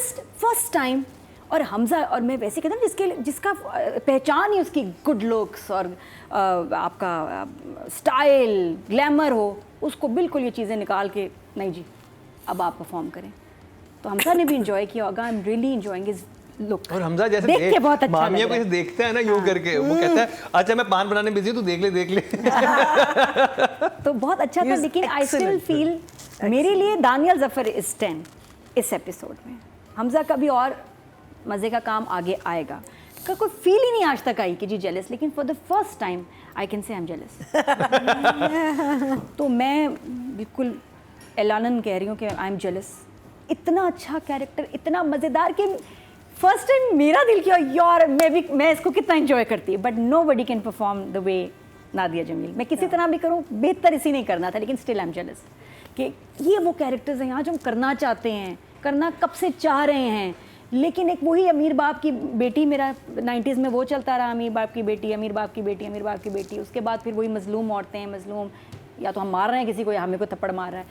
Honest first time. और हमजा, और मैं वैसे कहता हूँ जिसका पहचान ही उसकी गुड लुक्स और आपका स्टाइल ग्लैमर हो, उसको बिल्कुल ये चीज़ें निकाल के नहीं जी अब आप परफॉर्म करें। तो हमजा ने भी इंजॉय किया होगा। I am really enjoying his look. और हमजा जैसे देख के बहुत अच्छा मामिया को देखता है ना यूं करके, वो कहता है अच्छा मैं पान बनाने बिजी हूं, तू देख ले तो बहुत अच्छा था। लेकिन आई स्टिल फील मेरे लिए दानियल जफर इज 10 इस एपिसोड में। हमजा का भी और मज़े का काम आगे आएगा। का कोई फील ही नहीं आज तक आई कि जी जेलस, लेकिन for the first time I can say I am jealous. तो मैं बिल्कुल एलानन कह रही हूँ कि आई एम जेलस। इतना अच्छा कैरेक्टर, इतना मज़ेदार कि फर्स्ट टाइम मेरा दिल किया यार मैं इसको कितना एंजॉय करती। But nobody can perform the way Nadia Jameel. मैं किसी तरह भी करूँ, बेहतर इसी नहीं करना था, लेकिन स्टिल आई एम जेलस कि ये वो कैरेक्टर्स हैं यहाँ जो हम करना चाहते हैं, करना कब से चाह रहे हैं। लेकिन एक वही अमीर बाप की बेटी, मेरा 90s में वो चलता रहा, अमीर बाप की बेटी, अमीर बाप की बेटी, अमीर बाप की बेटी। उसके बाद फिर वही मजलूम औरतें हैं, मजलूम या तो हम मार रहे हैं किसी को या हमें को थप्पड़ मार रहा है,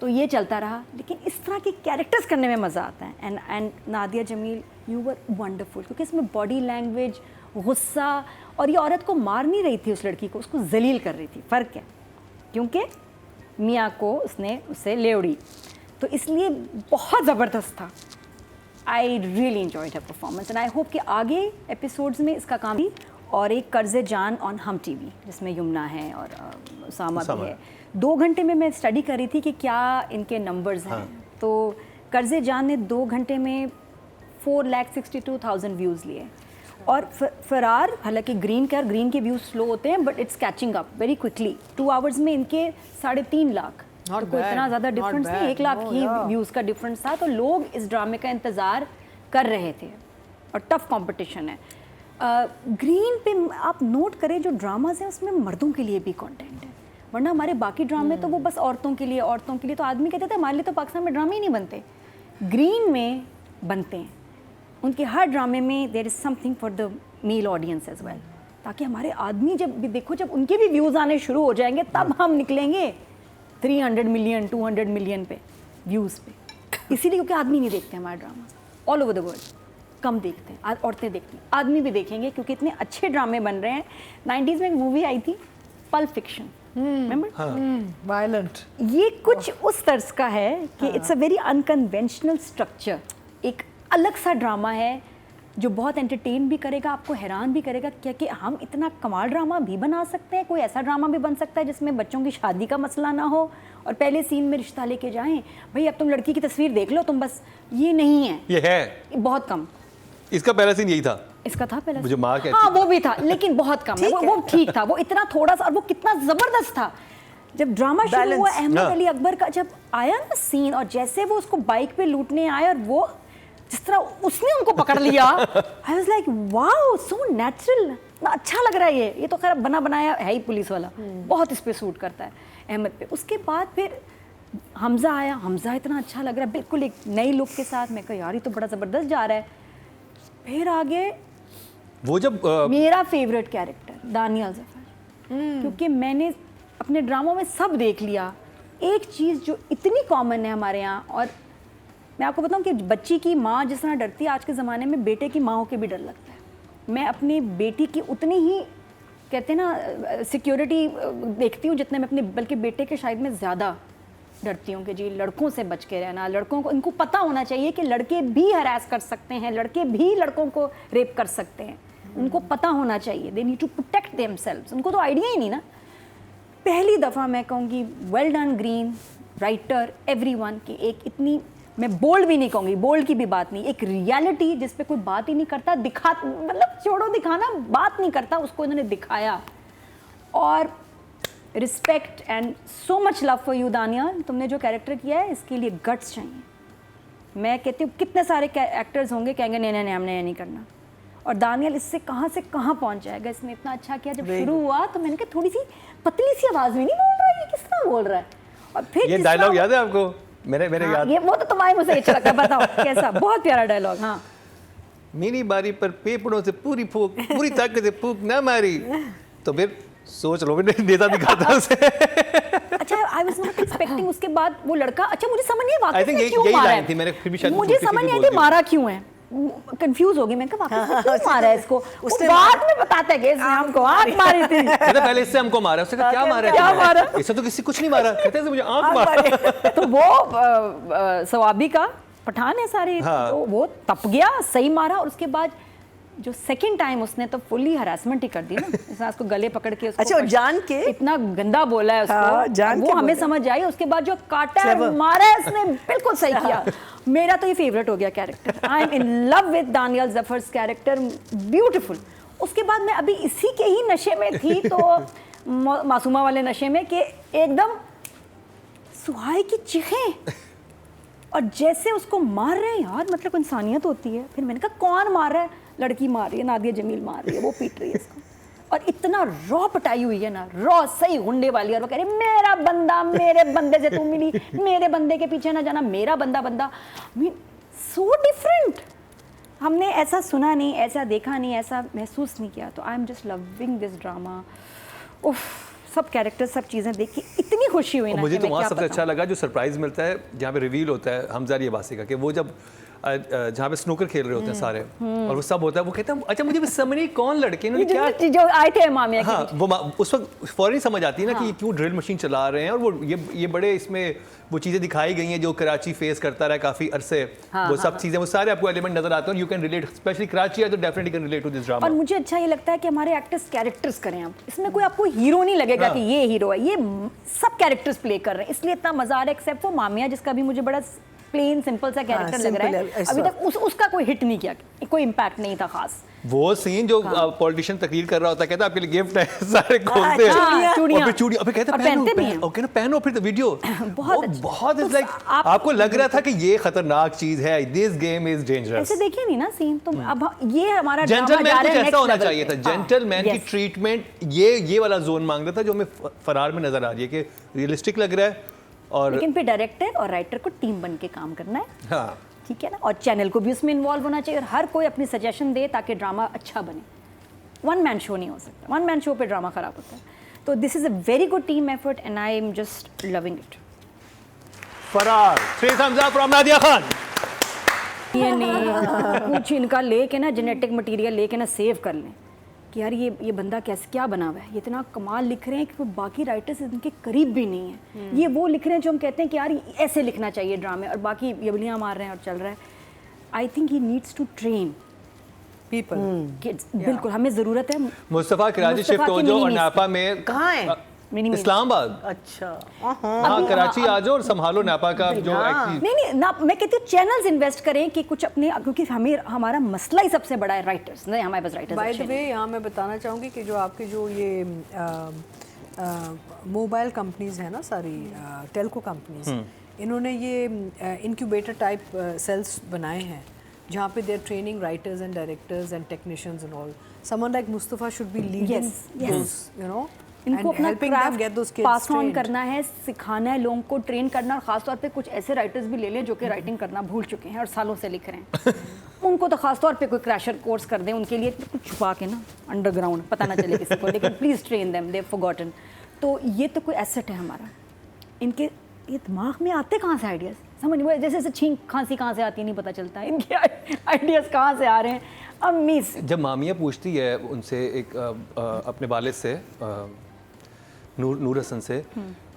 तो ये चलता रहा। लेकिन इस तरह के कैरेक्टर्स करने में मज़ा आता है। And Nadia Jameel you were wonderful, क्योंकि इसमें बॉडी लैंग्वेज, गुस्सा, और ये औरत को मार नहीं रही थी उस लड़की को, उसको जलील कर रही थी। फ़र्क है क्योंकि मियाँ को उसने उससे ले उड़ी, तो इसलिए बहुत ज़बरदस्त था। I really enjoyed her performance and I hope कि आगे एपिसोड्स में इसका काम भी। और एक कर्ज़े जान ऑन हम टीवी जिसमें यमुना है और उसामा भी है। 2 घंटे में मैं स्टडी कर रही थी कि क्या इनके नंबर्स हैं। तो कर्ज़े जान ने 2 घंटे में 4,62,000 व्यूज़ लिए। और फरार, हालांकि ग्रीन के व्यूज़ स्लो होते हैं but it's catching up very quickly. 2 hours में इनके 3.5 लाख। तो कोई इतना ज़्यादा डिफरेंस नहीं, 1 लाख ही व्यूज़ का डिफरेंस था। तो लोग इस ड्रामे का इंतज़ार कर रहे थे और टफ कंपटीशन है। ग्रीन पे आप नोट करें जो ड्रामाज हैं उसमें मर्दों के लिए भी कंटेंट है, वरना हमारे बाकी ड्रामे तो वो बस औरतों के लिए तो आदमी कहते थे हमारे लिए तो पाकिस्तान में ड्रामे ही नहीं बनते। ग्रीन में बनते हैं, उनके हर ड्रामे में there is something for the male audience as well, ताकि हमारे आदमी जब भी देखो, जब उनके भी व्यूज़ आने शुरू हो जाएंगे तब हम निकलेंगे 300 मिलियन 200 मिलियन पे व्यूज़ पे। इसीलिए क्योंकि आदमी नहीं देखते हमारे drama all over the world, कम देखते हैं, औरतें देखती हैं, आदमी भी देखेंगे क्योंकि इतने अच्छे ड्रामे बन रहे हैं। 90s में एक मूवी आई थी पल्प फिक्शन, रिमेंबर, वायलेंट। ये कुछ उस तर्ज का है कि it's a very unconventional structure, एक अलग सा ड्रामा है जो बहुत एंटरटेन भी करेगा, आपको हैरान भी करेगा क्या कि हम इतना कमाल ड्रामा भी बना सकते हैं। कोई ऐसा ड्रामा भी बन सकता है जिसमें बच्चों की शादी का मसला ना हो और पहले सीन में रिश्ता लेके जाएं, भाई अब तुम लड़की की तस्वीर देख लो तुम, बस ये नहीं है, ये है बहुत कम। इसका पहला सीन यही था, इसका था पहला मुझे माँ कहती, हाँ वो भी था लेकिन बहुत कम है, वो ठीक था, वो इतना थोड़ा सा, और वो कितना जबरदस्त था। जब ड्रामा शुरू हुआ, अहमद अली अकबर का जब आया ना सीन, और जैसे वो उसको बाइक पे लूटने आए और वो जिस तरह उसने उनको पकड़ लिया, I was like wow so natural, ना अच्छा लग रहा है। ये तो खैर बना बनाया है ही पुलिस वाला, बहुत इस पे सूट करता है अहमद पे। उसके बाद फिर हमजा आया, हमजा इतना अच्छा लग रहा है बिल्कुल एक नई लुक के साथ। मैं कहा यार ये तो बड़ा ज़बरदस्त जा रहा है। फिर आगे वो जब मेरा फेवरेट कैरेक्टर दानियल जफर, क्योंकि मैंने अपने ड्रामों में सब देख लिया। एक चीज़ जो इतनी कॉमन है हमारे यहाँ, और मैं आपको बताऊं कि बच्ची की माँ जिस तरह डरती है आज के ज़माने में, बेटे की माँ होकर भी डर लगता है। मैं अपनी बेटी की उतनी ही कहते हैं ना सिक्योरिटी देखती हूँ जितने मैं अपने, बल्कि बेटे के शायद में ज़्यादा डरती हूँ कि जी लड़कों से बच के रहना। लड़कों को, इनको पता होना चाहिए कि लड़के भी हरास कर सकते हैं, लड़के भी लड़कों को रेप कर सकते हैं, उनको पता होना चाहिए। They need to protect themselves. उनको तो आइडिया ही नहीं ना। पहली दफ़ा मैं कहूँगी well done green writer everyone की एक इतनी, मैं बोल्ड भी नहीं कहूँगी, बोल्ड की भी बात नहीं, एक रियलिटी जिस पे कोई बात ही नहीं करता, मतलब छोड़ो दिखाना, बात नहीं करता, उसको इन्होंने दिखाया। और respect and so much love for you Danyal, तुमने जो कैरेक्टर किया है इसके लिए गट्स चाहिए। मैं कहती हूँ कितने सारे एक्टर्स होंगे कहेंगे नहीं नहीं नहीं हमने ये नहीं करना, और दानियल इससे कहाँ पहुँच जाएगा। इसने इतना अच्छा किया। जब शुरू हुआ तो मैंने कहा थोड़ी सी पतली सी आवाज़ में नहीं बोल रहा है, ये किस तरह बोल रहा है। और फिर ये डायलॉग याद है आपको? मेरे याद, ये वो तो तुम्हारे मुझसे अच्छा लगता है, बताओ कैसा, बहुत प्यारा डायलॉग। हाँ, मेरी बारी पर पेपड़ों से पूरी फूक, पूरी ताकत से फूक ना मारी, तो फिर सोच लो नेता दिखाता उसे। अच्छा आई वाज नॉट एक्सपेक्टिंग उसके बाद वो लड़का, अच्छा मुझे समझ नहीं I वाकई think में क्यों यही मारा line थी, मैंने फिर भी है, शायद मुझे किसी समझ की नहीं बोल आया कि दी। मारा क्यों है, कंफ्यूज हो गई, मैं कहा वाकई में क्यों मारा है इसको, उसने बाद में बताता है कि इसने हमको आंख मारी थी। कहता पहले इससे हमको मारा, उसने कहा क्या मारा क्या तुमने? मारा? इससे तो किसी कुछ नहीं मारा, कहते हैं मुझे आंख मारा। तो वो सवाबी का पठान है सारे, हाँ। तो वो तप गया, सही मारा, और उसके बाद जो सेकंड टाइम उसने तो फुल्ली हरासमेंट ही कर दी ना, जैसे उसको गले पकड़ के उसको अच्छा, वो जान के इतना गंदा बोला है उसको, हाँ, जान वो के हमें बोला। समझ आई, उसके बाद जो काटा है, Clever। मारा है उसने, बिल्कुल सही किया। मेरा तो ये फेवरेट हो गया character, I am in love with Danyal Zafar's character, beautiful. उसके बाद मैं अभी इसी के ही नशे में थी, तो मासूमा वाले नशे में, कि एकदम सुहाई की चीखें और जैसे उसको मार रहे हैं यार, मतलब कोई इंसानियत होती है। फिर मैंने कहा कौन मार रहा है, लड़की मार रही है, नादिया जमील मार रही है, वो पीट रही है इसको, और इतना रॉ पटाई हुई है ना, रॉ सही गुंडे वाली, और वो कह रही मेरा बंदा, मेरे बंदे से तू मिली, मेरे बंदे के पीछे ना जाना, मेरा बंदा बंदा, मीन सो डिफरेंट। हमने ऐसा सुना नहीं, ऐसा देखा नहीं, ऐसा महसूस नहीं किया। तो I am just loving this drama. उफ, सब कैरेक्टर, सब चीज़ें देख के इतनी खुशी हुई ना। मुझे कि तो मैं वहाँ क्या सबसे बताऊं। अच्छा लगा जो सरप्राइज मिलता है जहाँ पे रिवील होता है हमजा अब्बासी का, कि वो जब जहाँ पे स्नूकर खेल रहे होते हैं सारे, और वो सब होता है, वो कहता है अच्छा मुझे भी समझ नहीं कौन लड़के इन्होंने क्या, जो आए थे मामिया के हाँ बीच। वो उस वक्त फौरन समझ आती है ना कि ये क्यों ड्रिल मशीन चला रहे हैं, और वो ये बड़े इसमें वो चीज़ें दिखाई गई हैं जो कराची फेस करता रहा काफ़ी अरसे, वो सब चीज़ें, वो सारे आपको एलिमेंट नजर आते हैं, you can relate, specially Karachi है तो definitely can relate to this drama. और मुझे अच्छा ये लगता है कि हमारे एक्टर्स कैरेक्टर्स करें, अब इसमें कोई आपको हीरो नहीं लगेगा कि ये हीरो है, ये सब कैरेक्टर्स प्ले कर रहे हैं, इसलिए इतना मजा आ रहा है। एक्सेप्ट वो मामिया जिसका भी मुझे बड़ा प्लेन सिंपल सा कैरेक्टर लग रहा simple है, है, अभी तक उसका कोई हिट नहीं किया, कोई इम्पैक्ट नहीं था खास। वो सीन जो पॉलिटिशियन तकरीर कर रहा होता है, कहता है आपके लिए गिफ्ट है, सारे खोलते हैं, हाँ, चूड़ियाँ। और फिर चूड़ियाँ, अबे कहता और है पहनते भी हैं। ओके ना पहनो, फिर तो वीडियो बहुत अच्छा। बहुत इज तो लाइक आप- आपको लग रहा था कि ये खतरनाक चीज है, दिस गेम इज डेंजरस। ऐसे देखिए नहीं ना सीन, तो अब ये हमारा जेंटलमैन कुछ ऐसा होना चाहिए था, जेंटलमैन जेंटलमैन की ट्रीटमेंट ये वाला जोन मांग रहा था जो हमें फरार में नजर आ रही है कि रियलिस्टिक लग रहा है, और लेकिन फिर डायरेक्टर और राइटर को टीम बन के काम करना है, हाँ ठीक है ना, और चैनल को भी उसमें इन्वॉल्व होना चाहिए, और हर कोई अपनी सजेशन दे ताकि ड्रामा अच्छा बने। वन मैन शो नहीं हो सकता, वन मैन शो पे ड्रामा खराब होता है। तो this is a very good team effort and I am just loving it. फरार, श्री हमजा फ्रॉम नादिया खान। ये नहीं कुछ इनका लेके ना, जेनेटिक मटेरियल लेके ना सेव कर लें कि यार ये बंदा कैसे क्या बना हुआ है, ये इतना कमाल लिख रहे हैं कि कोई बाकी राइटर्स इनके करीब भी नहीं है। ये वो लिख रहे हैं जो हम कहते हैं कि यार ऐसे लिखना चाहिए ड्रामे, और बाकी यबलियाँ मार रहे हैं और चल रहा है। I think he needs to train people. Kids, बिल्कुल हमें ज़रूरत है। मुस्तफा कराची मुस्तफा शिफ्ट हो की जाओ, और मिनी नापा में कहाँ है? Mini mini. इस्लामाबाद, अच्छा, हाँ कराची आ जाओ और संभालो नापा का जो actually- नहीं ना, मैं कहती हूँ चैनल्स इन्वेस्ट करें कि कुछ अपने, क्योंकि हमें हमारा मसला ही सबसे बड़ा है राइटर्स नहीं, हमारे पास राइटर्स बाय अच्छे द नहीं। वे यहाँ मैं बताना चाहूँगी कि जो आपके जो ये मोबाइल कंपनीज हैं ना सारी, टेलको कंपनीज, इन्होंने ये इंक्यूबेटर टाइप सेल्स बनाए हैं जहाँ पे there training writers and directors and technicians and all. Someone like Mustafa should be leading Yes, yes. those, you know, इनको and अपना helping them get those craft kids pass on trained. करना है, सिखाना है, लोगों को ट्रेन करना, और ख़ासतौर पे कुछ ऐसे राइटर्स भी ले लें जो कि राइटिंग करना भूल चुके हैं और सालों से लिख रहे हैं। उनको तो ख़ासतौर पे कोई क्रैशर कोर्स कर दें उनके लिए, कुछ छुपा के ना अंडरग्राउंड, पता ना चले किसी को, लेकिन please train them, they forgotten. तो ये तो कोई एसेट है हमारा। इनके ये दिमाग में आते कहाँ से आइडियाज़, समझ नहीं, जैसे जैसे छींक खांसी कहाँ से आती है नहीं पता चलता, इनके आइडियाज़ कहाँ से आ रहे हैं, अमेजिंग। जब मामिया पूछती है उनसे एक अपने वालिद से नूर हसन से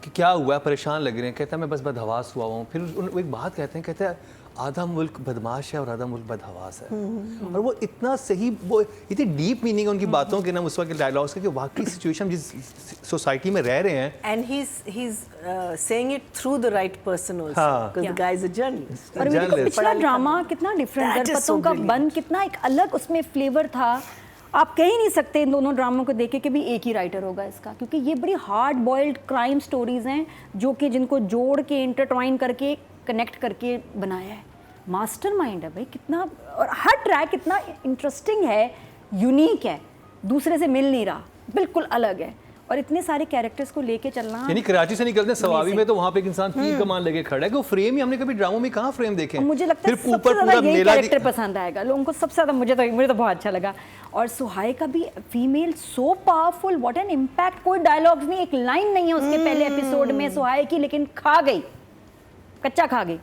कि क्या हुआ, परेशान लग रहे हैं, कहता है मैं बस बदहवास हुआ हूँ। फिर वो एक बात कहते हैं, कहते हैं आधा मुल्क बदमाश है और आधा मुल्क बदहवास है। और वो इतना सही, वो इतनी डीप मीनिंग है उनकी बातों के ना, उस वक्त डायलॉग्स के, कि वाकई सिचुएशन जिस सोसाइटी में रह रहे हैं, and he's saying it through the right person also, हाँ। because the guy is a journalist. और मेरे को Journalist. पिछला ड्रामा कितना डिफरेंट, That is दरपतों so का brilliant. बंद कितना एक अलग उसमें फ्लेवर था। आप कह ही नहीं सकते इन दोनों ड्रामों को देखे कि भी एक ही राइटर होगा इसका, क्योंकि ये बड़ी हार्ड बॉइल्ड क्राइम स्टोरीज हैं जो कि जिनको जोड़ के इंटरट्वाइन करके कनेक्ट करके बनाया है। मास्टरमाइंड है भाई कितना, और हर ट्रैक इतना इंटरेस्टिंग है, यूनिक है, दूसरे से मिल नहीं रहा, बिल्कुल अलग है। और इतने सारे कैरेक्टर्स को लेके चलना। यानी कराची से निकलते हैं सवावी में तो वहाँ पे एक इंसान तीर कमान लेके खड़ा है कि वो फ्रेम ही हमने कभी ड्रामों में कहाँ फ्रेम देखे हैं। मुझे लगता है फिर सबसे ऊपर ज़्यादा पूरा यही मेला कैरेक्टर पसंद आएगा लोगों को सबसे ज़्यादा। मुझे तो बहुत अच्छा लगा। और सुहाई का भी female so powerful, what an impact. कोई डायलॉग्स नहीं, एक लाइन नहीं है उसके पहले एपिसोड में सुहाई की, लेकिन खा गई, कच्चा खा गई।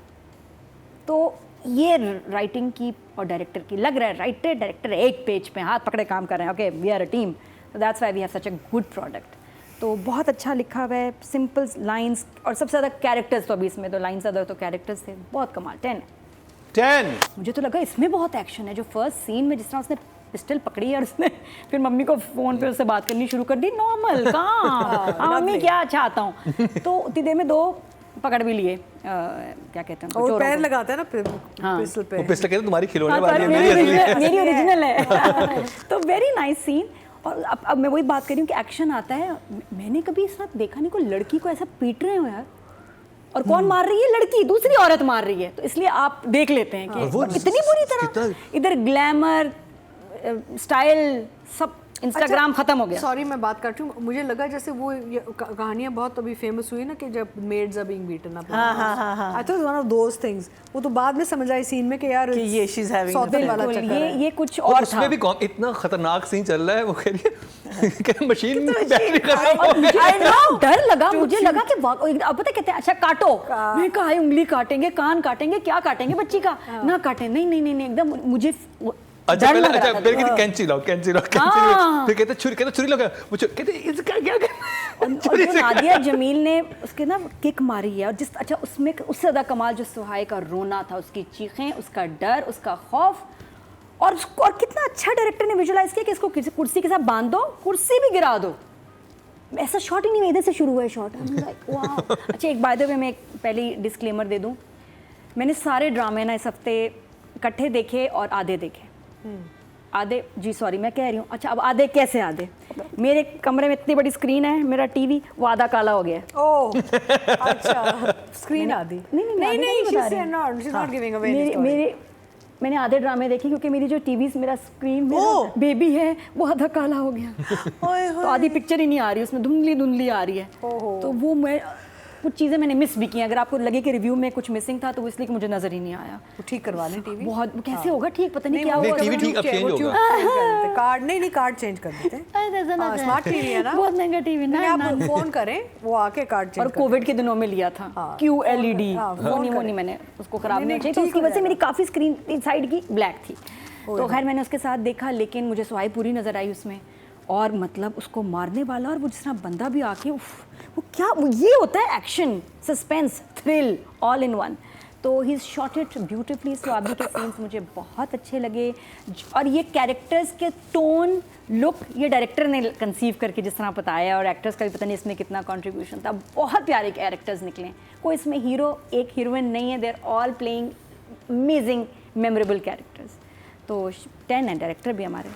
तो ये राइटिंग की और डायरेक्टर की, लग रहा है राइटर डायरेक्टर एक पेज पे हाथ पकड़े काम कर रहे हैं। Okay, we are a team, that's why we have such a good product. तो बहुत अच्छा लिखा हुआ है, सिंपल लाइंस, और सबसे ज़्यादा कैरेक्टर्स। तो अभी इसमें तो लाइन्स ज़्यादा तो कैरेक्टर्स थे, बहुत कमाल। 10। मुझे तो लगा इसमें बहुत एक्शन है। जो फर्स्ट सीन में जिस तरह उसने पिस्टल पकड़ी और उसने फिर मम्मी को फ़ोन पे उससे बात करनी शुरू कर दी, नॉर्मल कहाँ मम्मी क्या चाहता हूँ। तो उतनी देर में 2 पकड़ भी लिए, क्या कहते हैं और चोरों पैर को। लगाता है ना हाँ। पिस्टल पे। वो पिस्टल कहते तुम्हारी खिलौने हाँ, वाली है, मेरी मेरी असली है। मेरी ओरिजिनल है। तो वेरी नाइस सीन। और अब मैं वही बात कर रही हूँ कि एक्शन आता है। मैंने कभी इस वक्त देखा नहीं कोई लड़की को ऐसा पीट रहे हो यार। और कौन मार रही है? लड़की, दूसरी औरत मार रही है। तो इसलिए आप देख लेते हैं कि वो कितनी बुरी तरह इधर ग्लैमर स्टाइल सब इंस्टाग्राम खत्म हो गया। सॉरी मैं बात करती हूँ, मुझे लगा जैसे वो कहानियाँ बहुत अभी फेमस हुई ना कि जब maids are being beaten up. I thought one of those things. वो तो बाद में समझ आई सीन में कि यार कि ये she's having सौतन वाला बिल्कुल, चक्कर है। ये कुछ और और उसमें था। भी इतना खतरनाक सीन चल रहा है। वो कह रही है मशीन में बैटरी खत्म हो गई। I know, डर लगा मुझे, लगा कि अब पता कहते हैं अच्छा काटो। मैं कहा उंगली काटेंगे, कान काटेंगे, क्या काटेंगे बच्ची का? ना काटे, नहीं एकदम मुझे अच्छा डर पहले लग रहा अच्छा था। पहले कहते कैंची लाओ हाँ। फिर कहते छुरी लगाओ। वो कहते इसका क्या और जो नादिया जमील ने उसके ना किक मारी है, और जिस अच्छा उसमें उससे ज़्यादा कमाल जो सुहाई का रोना था, उसकी चीखें, उसका डर, उसका खौफ, और कितना अच्छा डायरेक्टर ने विजुलाइज किया कि इसको किसी कुर्सी के साथ बांध दो, कुर्सी भी गिरा दो। ऐसा शॉट ही नहीं हुआ, इधर से शुरू हुआ है शॉट। अच्छा एक बाय द वे मैं एक पहली डिस्क्लेमर दे दूँ, मैंने सारे ड्रामे ना इस हफ्ते इकट्ठे देखे और आधे देखे। आधे जी सॉरी मैं कह रही हूँ। अच्छा अब आधे कैसे आधे? मेरे कमरे में इतनी बड़ी स्क्रीन है, मेरा टीवी वो आधा काला हो गया है। ओह अच्छा, स्क्रीन आदि नहीं she's not giving away any story. मैंने आधे ड्रामे देखे क्योंकि मेरी जो टीवी मेरा स्क्रीन मेरा बेबी है वो आधा काला हो गया। तो आधी पिक्चर ही नहीं आ रही, उसमें धुंधली आ रही है। तो वो मैं कुछ चीज़ें मैंने मिस भी की। अगर आपको लगे कि रिव्यू में कुछ मिसिंग था तो वो इसलिए कि मुझे नज़र ही नहीं आया। वो ठीक करवा लें टीवी। बहुत कैसे होगा ठीक, पता नहीं क्या हुआ। टीवी ठीक अब चेंज होगा। कार्ड नहीं कार्ड चेंज कर देते हैं। स्मार्ट टीवी है ना, बहुत महंगा टीवी ना। आप फोन करें वो आके कार्ड चेंज और कोविड के दिनों में लिया था QLED, वो नहीं मैंने उसको खराब नहीं चाहिए, तो उसकी वजह से मेरी काफ़ी स्क्रीन साइड की ब्लैक थी। तो खैर मैंने उसके साथ देखा, लेकिन मुझे सुहाई पूरी नज़र आई उसमें। और मतलब उसको मारने वाला और वो जिस तरह बंदा भी आके वो क्या ये होता है action, suspense, thrill all in one. तो ही शॉट इट ब्यूटिफुली। स्वाति के सीन्स मुझे बहुत अच्छे लगे, और ये कैरेक्टर्स के टोन लुक ये डायरेक्टर ने कंसीव करके जिस तरह बताया, और एक्टर्स का भी पता नहीं इसमें कितना कंट्रीब्यूशन था। बहुत प्यारे कैरेक्टर्स निकले, कोई इसमें हीरो एक हीरोइन नहीं है, they are all playing amazing memorable characters. तो 10 है, डायरेक्टर भी हमारे